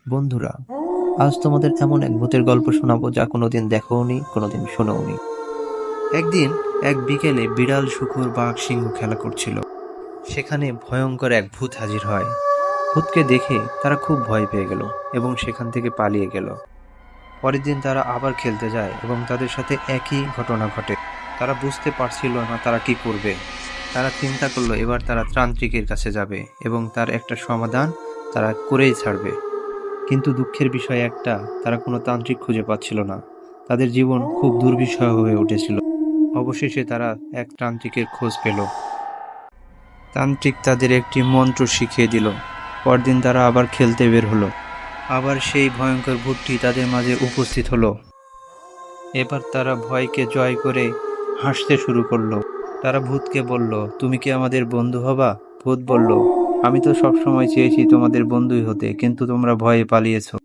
বন্ধুরা, আজ তোমাদের এমন এক ভূতের গল্প শোনাবো যা কোনোদিন দেখোওনি, কোনোদিন শোনোওনি। একদিন এক বিকেলে বিড়াল, শূকর, বাঘ, সিংহ খেলা করছিল। সেখানে ভয়ঙ্কর এক ভূত হাজির হয়। ভূতকে দেখে তারা খুব ভয় পেয়ে গেল এবং সেখান থেকে পালিয়ে গেল। পরের দিন তারা আবার খেলতে যায় এবং তাদের সাথে একই ঘটনা ঘটে। তারা বুঝতে পারছিল না তারা কি করবে। তারা চিন্তা করলো এবার তারা তান্ত্রিকের কাছে যাবে এবং তার একটা সমাধান তারা করেই ছাড়বে। কিন্তু দুঃখের বিষয় একটা, তারা কোনো তান্ত্রিক খুঁজে পাচ্ছিল না। তাদের জীবন খুব দুর্বিষহ হয়ে উঠেছিল। অবশেষে তারা এক তান্ত্রিকের খোঁজ পেল। তান্ত্রিক তাদের একটি মন্ত্র শিখিয়ে দিল। পরদিন তারা আবার খেলতে বের হলো। আবার সেই ভয়ঙ্কর ভূতটি তাদের মাঝে উপস্থিত হলো। এবার তারা ভয়কে জয় করে হাসতে শুরু করলো। তারা ভূতকে বলল, তুমি কি আমাদের বন্ধু হবা? ভূত বলল, আমি তো সবসময় চেয়েছি তোমাদের বন্ধুই হতে, কিন্তু তোমরা ভয়ে পালিয়েছো।